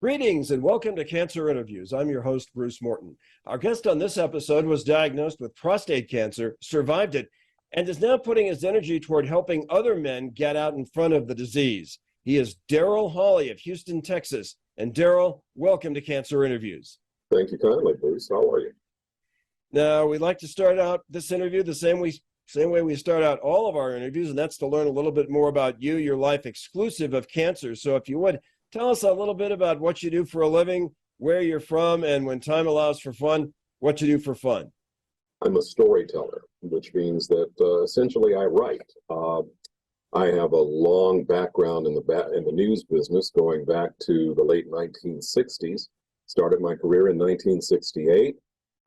Greetings and welcome to Cancer Interviews. I'm your host, Bruce Morton. Our guest on this episode was diagnosed with prostate cancer, survived it, and is now putting his energy toward helping other men get out in front of the disease. He is Derrill Holly of Houston, Texas. And Derrill, welcome to Cancer Interviews. Thank you kindly, Bruce. How are you? Now, we'd like to start out this interview the same way we start out all of our interviews, and that's to learn a little bit more about you, your life exclusive of cancer. So if you would, tell us a little bit about what you do for a living, where you're from, and when time allows for fun, what you do for fun. I'm a storyteller, which means that essentially I write. I have a long background in the news business going back to the late 1960s. Started my career in 1968.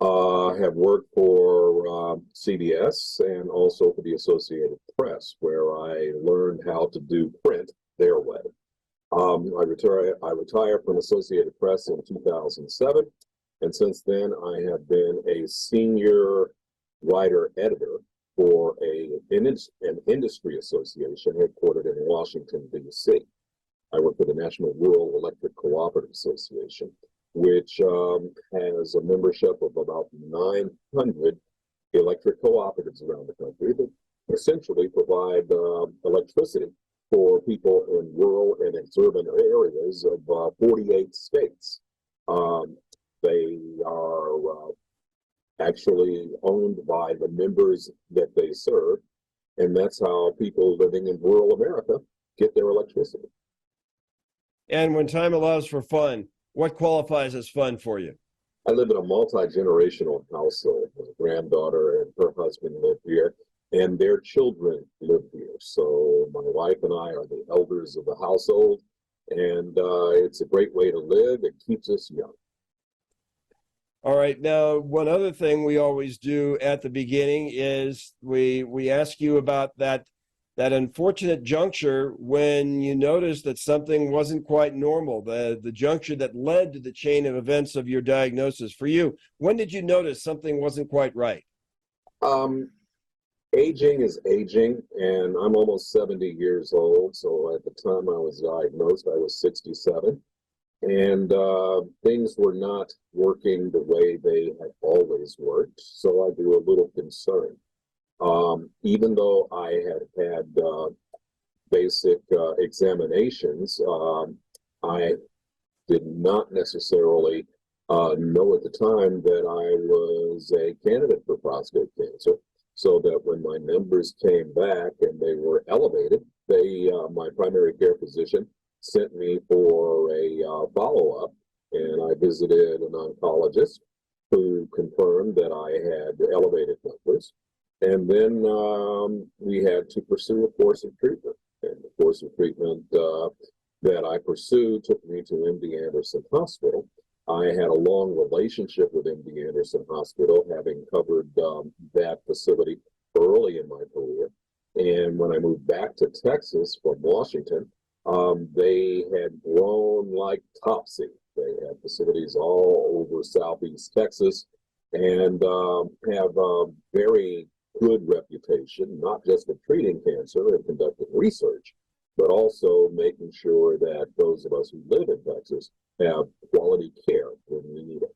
Have worked for CBS and also for the Associated Press, where I learned how to do print their way. I retired from Associated Press in 2007, and since then I have been a senior writer-editor for an industry association headquartered in Washington, D.C. I work for the National Rural Electric Cooperative Association, which has a membership of about 900 electric cooperatives around the country that essentially provide electricity for people in rural and urban areas of 48 states. They are actually owned by the members that they serve, and that's how people living in rural America get their electricity. And when time allows for fun, what qualifies as fun for you? I live in a multi-generational household. My granddaughter and her husband live here, and their children live here. So my wife and I are the elders of the household, and it's a great way to live. It keeps us young. All right. Now, one other thing we always do at the beginning is we ask you about that unfortunate juncture when you noticed that something wasn't quite normal, the juncture that led to the chain of events of your diagnosis. For you, when did you notice something wasn't quite right? Aging is aging, and I'm almost 70 years old. So at the time I was diagnosed, I was 67. And things were not working the way they had always worked. So I grew a little concerned. Even though I had basic examinations, I did not necessarily know at the time that I was a candidate for prostate cancer. So that when my numbers came back and they were elevated, my primary care physician sent me for a follow-up, and I visited an oncologist who confirmed that I had elevated numbers. And then we had to pursue a course of treatment. And the course of treatment that I pursued took me to MD Anderson Hospital. I had a long relationship with MD Anderson Hospital, having covered that facility early in my career. And when I moved back to Texas from Washington, they had grown like topsy. They had facilities all over Southeast Texas and have a very good reputation, not just of treating cancer and conducting research, but also making sure that those of us who live in Texas have quality care when we need it.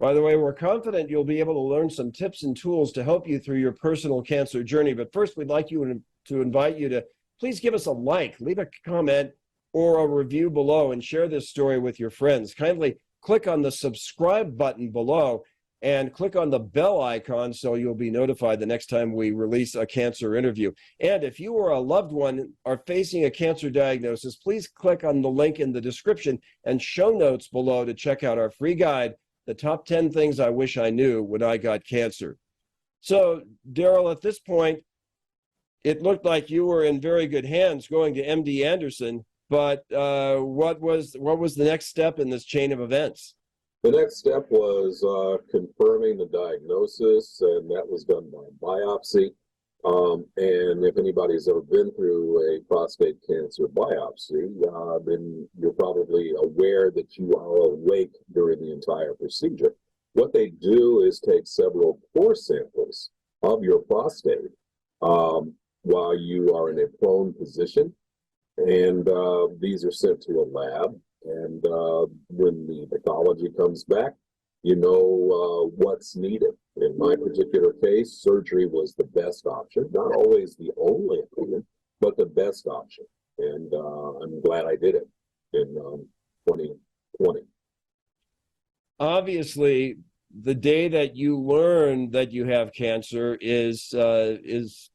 By the way, we're confident you'll be able to learn some tips and tools to help you through your personal cancer journey. But first, we'd like to invite you to please give us a like, leave a comment or a review below, and share this story with your friends. Kindly click on the subscribe button below and click on the bell icon so you'll be notified the next time we release a cancer interview. And if you or a loved one are facing a cancer diagnosis, please click on the link in the description and show notes below to check out our free guide, The Top 10 Things I Wish I Knew When I Got Cancer. So, Derrill, at this point, it looked like you were in very good hands going to MD Anderson, but what was the next step in this chain of events? The next step was confirming the diagnosis, and that was done by biopsy. And if anybody's ever been through a prostate cancer biopsy, then you're probably aware that you are awake during the entire procedure. What they do is take several core samples of your prostate while you are in a prone position, And these are sent to a lab. And when the pathology comes back, you know what's needed. In my particular case, surgery was the best option, not always the only option, but the best option. And I'm glad I did it in 2020. Obviously, the day that you learn that you have cancer is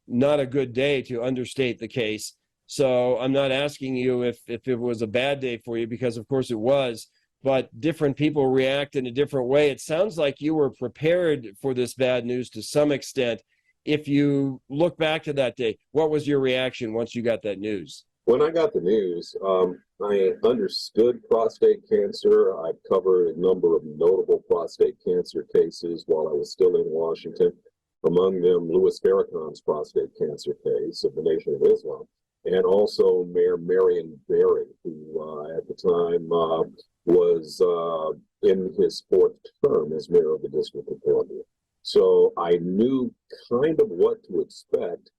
not a good day, to understate the case. So I'm not asking you if it was a bad day for you, because of course it was, but different people react in a different way. It sounds like you were prepared for this bad news to some extent. If you look back to that day, what was your reaction once you got that news? When I got the news, I understood prostate cancer. I've covered a number of notable prostate cancer cases while I was still in Washington, among them Louis Farrakhan's prostate cancer case of the Nation of Islam, and also Mayor Marion Barry, who at the time was in his fourth term as mayor of the District of Columbia. So I knew kind of what to expect,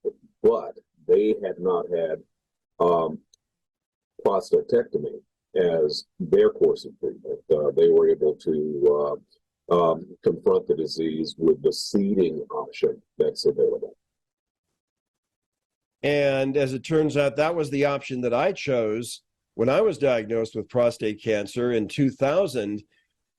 but they had not had prostatectomy as their course of treatment. They were able to confront the disease with the seeding option that's available. And as it turns out, that was the option that I chose when I was diagnosed with prostate cancer in 2000.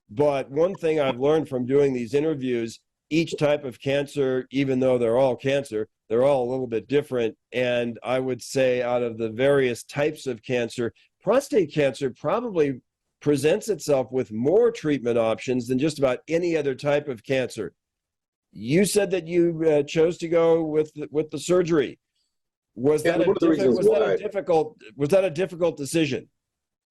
But one thing I've learned from doing these interviews, each type of cancer, even though they're all cancer, they're all a little bit different. And I would say out of the various types of cancer, prostate cancer probably presents itself with more treatment options than just about any other type of cancer. You said that you chose to go with the surgery. Was that a difficult decision?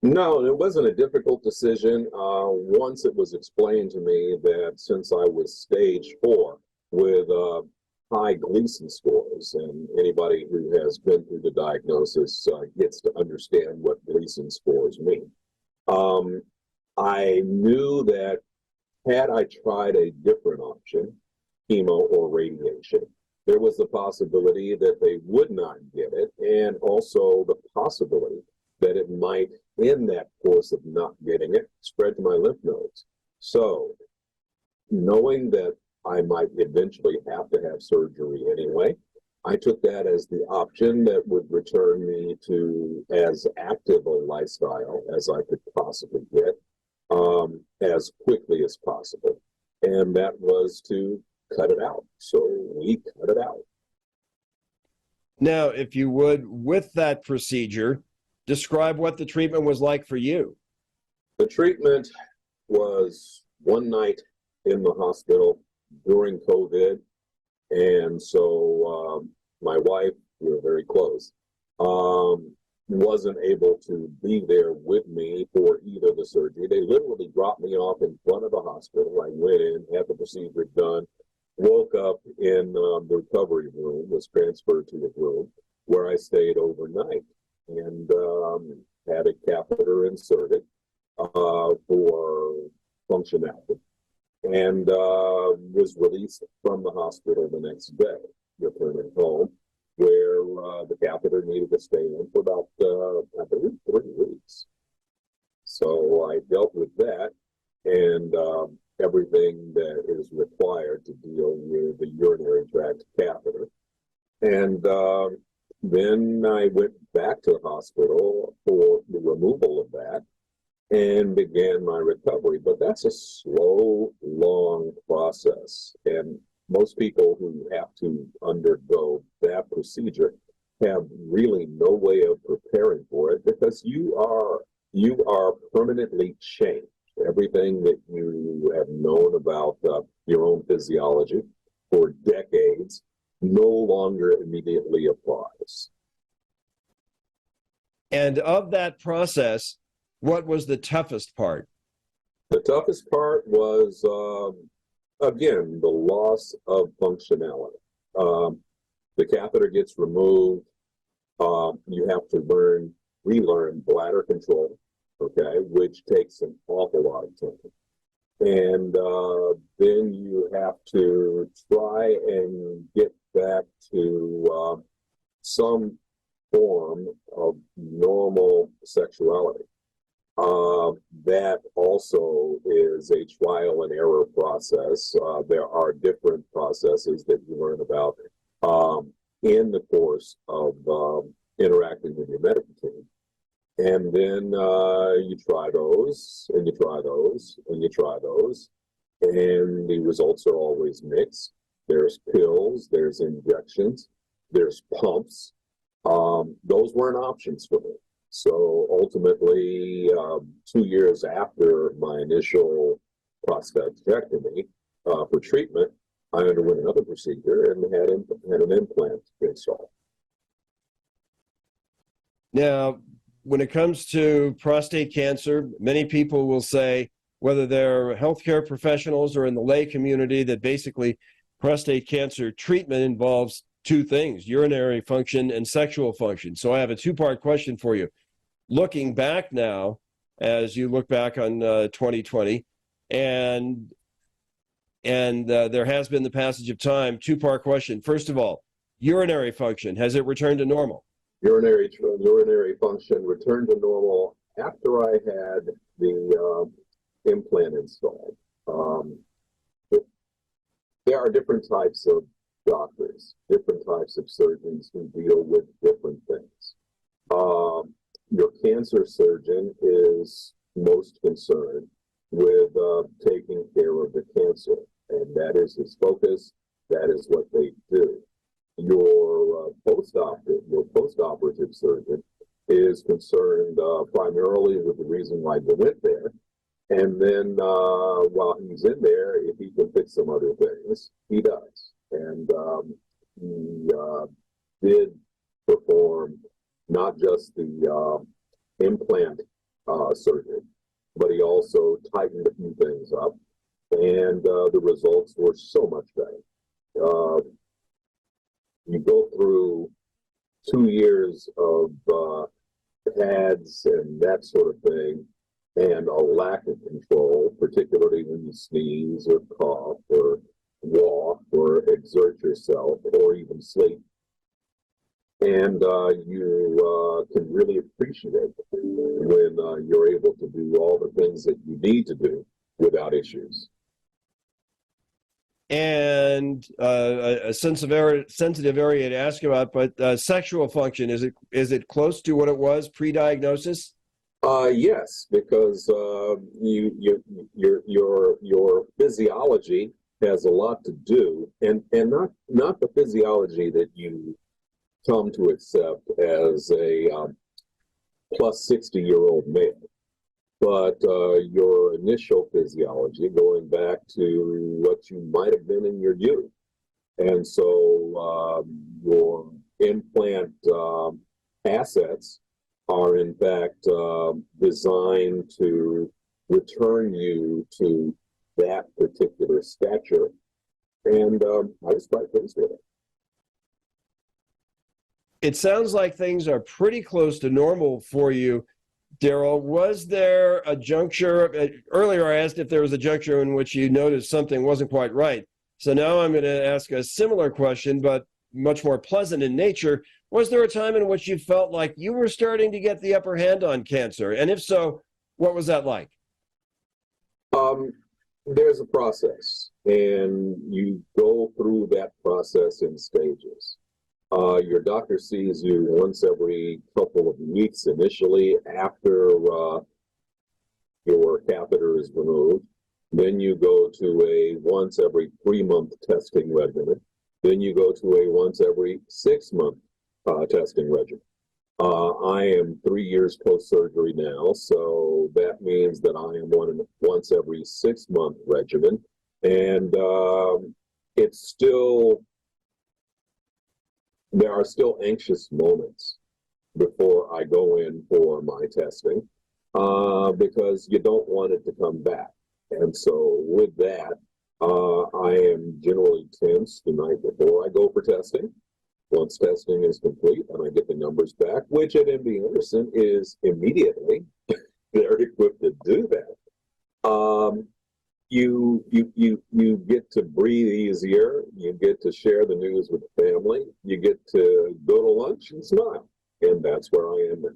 No, it wasn't a difficult decision. Once it was explained to me that since I was stage 4 with high Gleason scores, and anybody who has been through the diagnosis gets to understand what Gleason scores mean. I knew that had I tried a different option, chemo or radiation, there was the possibility that they would not get it, and also the possibility that it might, in that course of not getting it, spread to my lymph nodes. So, knowing that I might eventually have to have surgery anyway, I took that as the option that would return me to as active a lifestyle as I could possibly get, as quickly as possible. And that was to cut it out. So we cut it out. Now, if you would, with that procedure, describe what the treatment was like for you. The treatment was one night in the hospital during COVID. And so my wife, we were very close, wasn't able to be there with me for either the surgery. They literally dropped me off in front of the hospital. I went in, had the procedure done, woke up in the recovery room, was transferred to a room where I stayed overnight and had a catheter inserted for functionality, and was released from the hospital the next day, returning home, where the catheter needed to stay in for about, I believe, 3 weeks. So I dealt with that and everything that is required to deal with the urinary tract catheter. And then I went back to the hospital for the removal of that and began my recovery. But that's a slow, long process. And most people who have to undergo that procedure have really no way of preparing for it, because you are permanently changed. Everything that you have known about your own physiology for decades no longer immediately applies. And of that process, what was the toughest part? The toughest part was, again, the loss of functionality. The catheter gets removed. You have to relearn bladder control, okay, which takes an awful lot of time. And then you have to try and get back to some form of normal sexuality. That also is a trial and error process. There are different processes that you learn about in the course of interacting with your medical team. And then you try those, and you try those, and you try those, and the results are always mixed. There's pills, there's injections, there's pumps. Those weren't options for me. So ultimately, 2 years after my initial prostatectomy for treatment, I underwent another procedure and had an implant installed. Now, when it comes to prostate cancer, many people will say, whether they're healthcare professionals or in the lay community, that basically prostate cancer treatment involves two things: urinary function and sexual function. So I have a two-part question for you. Looking back now, as you look back on 2020, and there has been the passage of time, two-part question. First of all, urinary function, has it returned to normal? Urinary function returned to normal after I had the implant installed. There are different types of doctors, different types of surgeons who deal with different things. Your cancer surgeon is most concerned with taking care of the cancer, and that is his focus. That is what they do. Your post-operative surgeon is concerned primarily with the reason why they went there. And then while he's in there, if he can fix some other things, he does. And he did perform not just the implant surgery, but he also tightened a few things up. And the results were so much better. You go through 2 years of pads and that sort of thing, and a lack of control, particularly when you sneeze or cough or walk or exert yourself or even sleep. And you can really appreciate it when you're able to do all the things that you need to do without issues. And a sensitive area to ask about, but sexual function, is it close to what it was pre-diagnosis? Yes, because your physiology has a lot to do, and not the physiology that you come to accept as a plus 60-year-old male, but your initial physiology going back to what you might have been in your youth. And so your implant assets are in fact designed to return you to that particular stature. And I was quite pleased with it. It sounds like things are pretty close to normal for you, Derrill. Was there a juncture, earlier I asked if there was a juncture in which you noticed something wasn't quite right. So now I'm going to ask a similar question, but much more pleasant in nature. Was there a time in which you felt like you were starting to get the upper hand on cancer? And if so, what was that like? There's a process, and you go through that process in stages. Your doctor sees you once every couple of weeks initially after your catheter is removed. Then you go to a once every 3-month testing regimen. Then you go to a once every 6-month testing regimen. I am 3 years post-surgery now, so that means that I am on a once every 6-month regimen. And it's still, there are still anxious moments before I go in for my testing because you don't want it to come back. And so with that, I am generally tense the night before I go for testing. Once testing is complete and I get the numbers back, which at MD Anderson is immediately, they're equipped to do that. You get to breathe easier. You get to share the news with the family. You get to go to lunch and smile. And that's where I am now.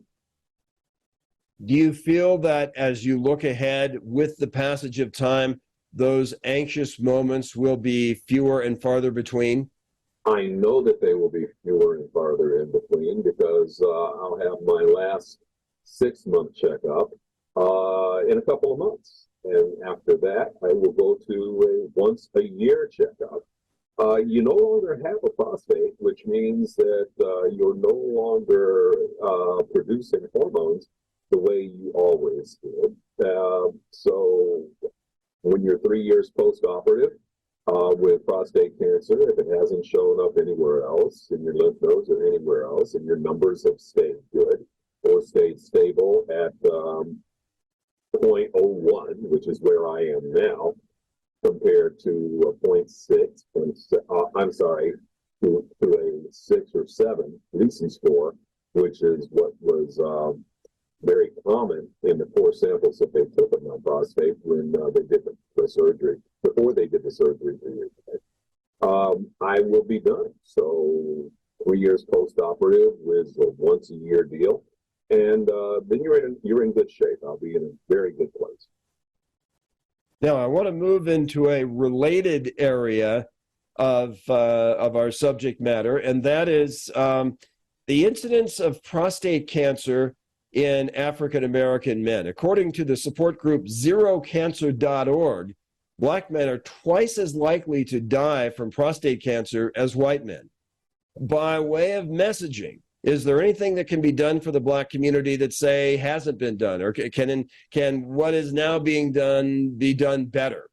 Do you feel that as you look ahead with the passage of time, those anxious moments will be fewer and farther between? I know that they will be fewer and farther in between because I'll have my last 6-month checkup in a couple of months. And after that, I will go to a once-a-year checkup. You no longer have a prostate, which means that you're no longer producing hormones the way you always did. So when you're 3 years post-operative with prostate cancer, if it hasn't shown up anywhere else in your lymph nodes or anywhere else, and your numbers have stayed good or stayed stable at 0.01, which is where I am now, compared to a 0.6, I'm sorry, to a 6 or 7 Gleason score, which is what was very common in the 4 samples that they took of my prostate when they did the surgery, before they did the surgery 3 years ago. I will be done. So 3 years post-operative with a once-a-year deal. And then you're in good shape. I'll be in a very good place. Now, I want to move into a related area of our subject matter, and that is the incidence of prostate cancer in African American men. According to the support group zerocancer.org, Black men are twice as likely to die from prostate cancer as white men. By way of messaging, is there anything that can be done for the Black community that, say, hasn't been done? Or can what is now being done be done better?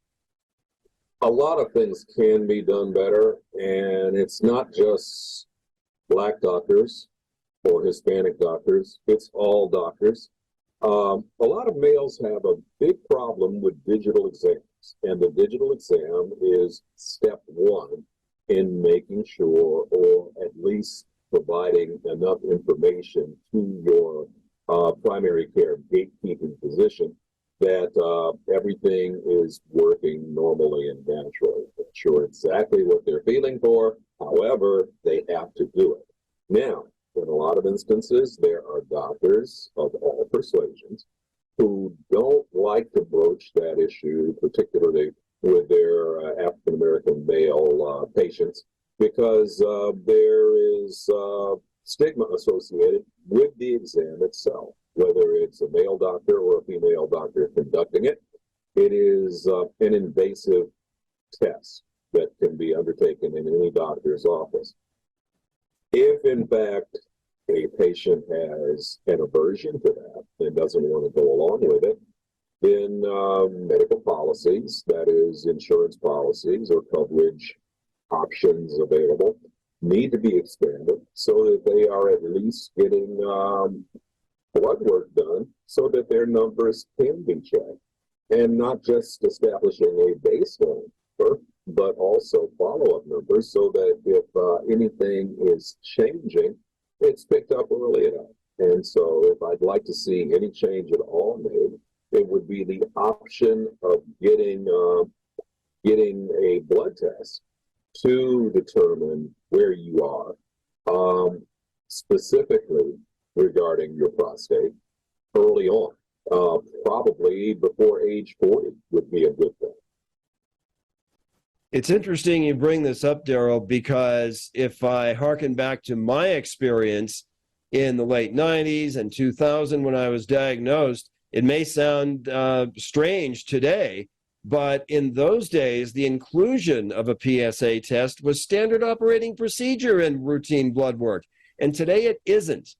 A lot of things can be done better, and it's not just Black doctors or Hispanic doctors, it's all doctors. A lot of males have a big problem with digital exams, and the digital exam is step one in making sure, or at least providing enough information to your primary care gatekeeping physician that everything is working normally and naturally. Not sure exactly what they're feeling for, however, they have to do it. Now, in a lot of instances, there are doctors of all persuasions who don't like to broach that issue, particularly with their African American male patients, because there is stigma associated with the exam itself. Whether it's a male doctor or a female doctor conducting it, it is an invasive test that can be undertaken in any doctor's office. If, in fact, a patient has an aversion to that and doesn't want to go along with it, then medical policies, that is insurance policies or coverage options available, need to be expanded so that they are at least getting blood work done so that their numbers can be checked, and not just establishing a baseline number, but also follow-up numbers so that if anything is changing, it's picked up early enough. And so if I'd like to see any change at all made, it would be the option of getting a blood test to determine where you are, specifically regarding your prostate early on. Probably before age 40 would be a good thing. It's interesting you bring this up, Derrill, because if I hearken back to my experience in the late 90s and 2000 when I was diagnosed, it may sound strange today, but in those days, the inclusion of a PSA test was standard operating procedure in routine blood work, and today it isn't.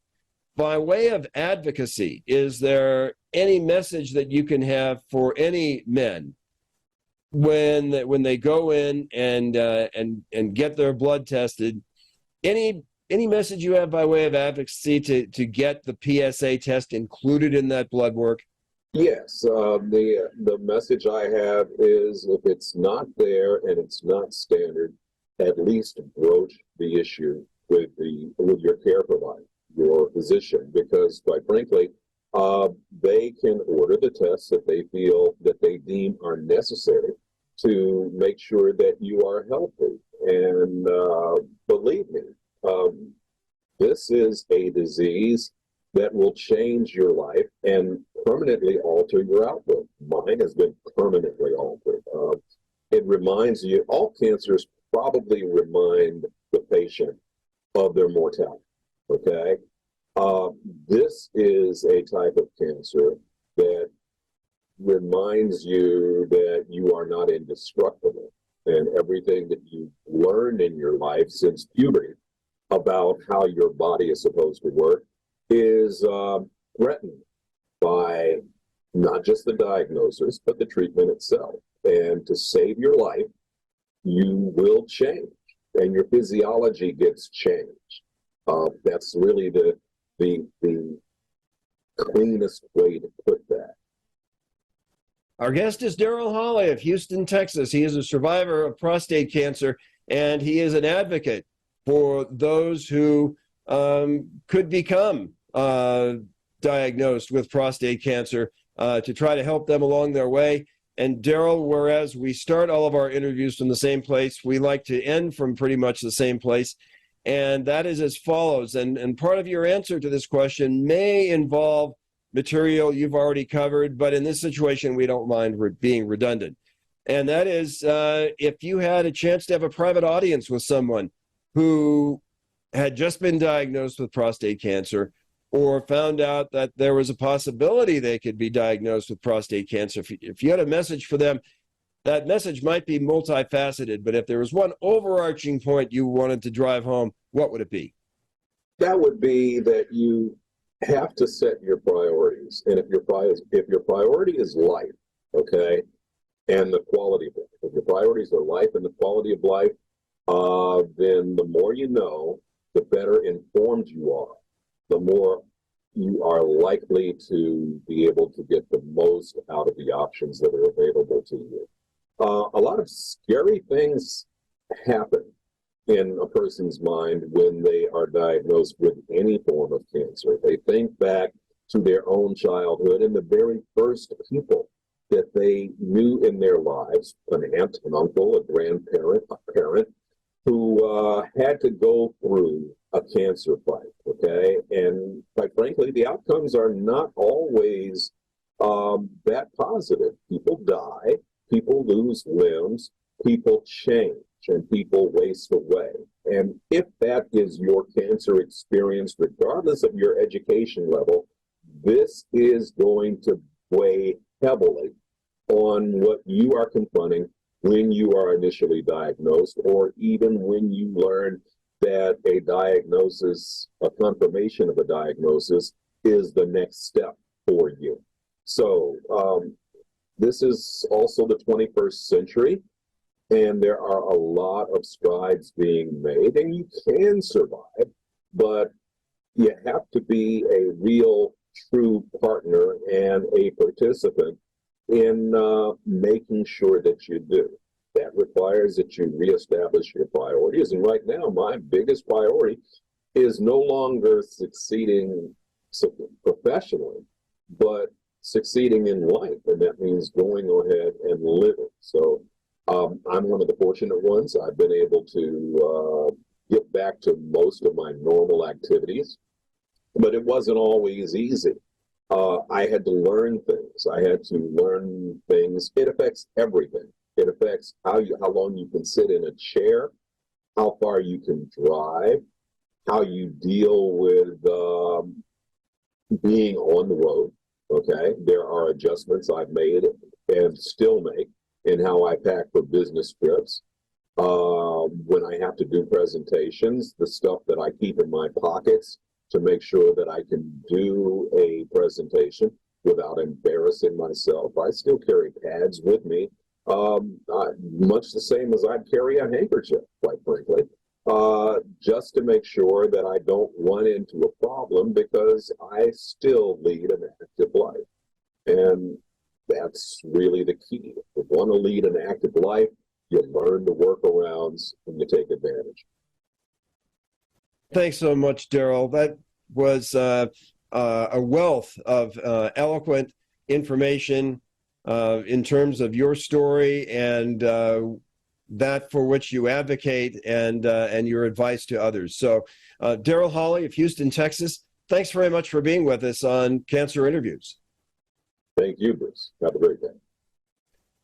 By way of advocacy, is there any message that you can have for any men when they go in and get their blood tested? Any message you have by way of advocacy to get the PSA test included in that blood work? Yes, the message I have is if it's not there and it's not standard, at least broach the issue with your care provider, your physician, because quite frankly, they can order the tests that they deem are necessary to make sure that you are healthy. And believe me, This is a disease that will change your life and permanently alter your outlook. Mine has been permanently altered. It reminds you, all cancers probably remind the patient of their mortality, okay? This is a type of cancer that reminds you that you are not indestructible, and everything that you've learned in your life since puberty about how your body is supposed to work is threatened by not just the diagnosis, but the treatment itself. And to save your life, you will change, and your physiology gets changed. That's really the cleanest way to put that. Our guest is Derrill Holly of Houston, Texas. He is a survivor of prostate cancer, and he is an advocate for those who could become diagnosed with prostate cancer to try to help them along their way. And Derrill, whereas we start all of our interviews from the same place, we like to end from pretty much the same place. And that is as follows. And part of your answer to this question may involve material you've already covered, but in this situation, we don't mind being redundant. And that is if you had a chance to have a private audience with someone who had just been diagnosed with prostate cancer, or found out that there was a possibility they could be diagnosed with prostate cancer. If you had a message for them, that message might be multifaceted, but if there was one overarching point you wanted to drive home, what would it be? That would be that you have to set your priorities. And if your priority is life, okay, and the quality of life, if your priorities are life and the quality of life, then the more you know, the better informed you are, the more you are likely to be able to get the most out of the options that are available to you. A lot of scary things happen in a person's mind when they are diagnosed with any form of cancer. They think back to their own childhood and the very first people that they knew in their lives, an aunt, an uncle, a grandparent, a parent, who had to go through a cancer fight, okay? And quite frankly, the outcomes are not always that positive. People die, people lose limbs, people change, and people waste away. And if that is your cancer experience, regardless of your education level, this is going to weigh heavily on what you are confronting when you are initially diagnosed, or even when you learn that a diagnosis, a confirmation of a diagnosis, is the next step for you. So this is also the 21st century, and there are a lot of strides being made, and you can survive, but you have to be a real, true partner and a participant in making sure that you do. That requires that you reestablish your priorities. And right now, my biggest priority is no longer succeeding professionally, but succeeding in life. And that means going ahead and living. So I'm one of the fortunate ones. I've been able to get back to most of my normal activities, but it wasn't always easy. I had to learn things. I had to learn things. It affects everything. It affects how long you can sit in a chair, how far you can drive, how you deal with being on the road, okay? There are adjustments I've made and still make in how I pack for business trips. When I have to do presentations, the stuff that I keep in my pockets to make sure that I can do a presentation without embarrassing myself. I still carry pads with me, much the same as I'd carry a handkerchief, quite frankly, just to make sure that I don't run into a problem, because I still lead an active life. And that's really the key. If you want to lead an active life, you learn the workarounds and you take advantage. Thanks so much, Derrill. That was a wealth of eloquent information in terms of your story and that for which you advocate and your advice to others. So Derrill Holly of Houston, Texas, thanks very much for being with us on Cancer Interviews. Thank you, Bruce. Have a great day.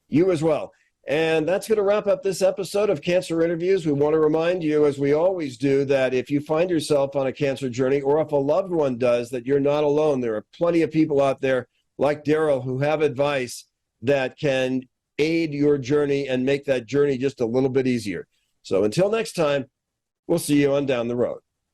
You as well. And that's going to wrap up this episode of Cancer Interviews. We want to remind you, as we always do, that if you find yourself on a cancer journey, or if a loved one does, that you're not alone. There are plenty of people out there like Derrill who have advice that can aid your journey and make that journey just a little bit easier. So until next time, we'll see you on down the road.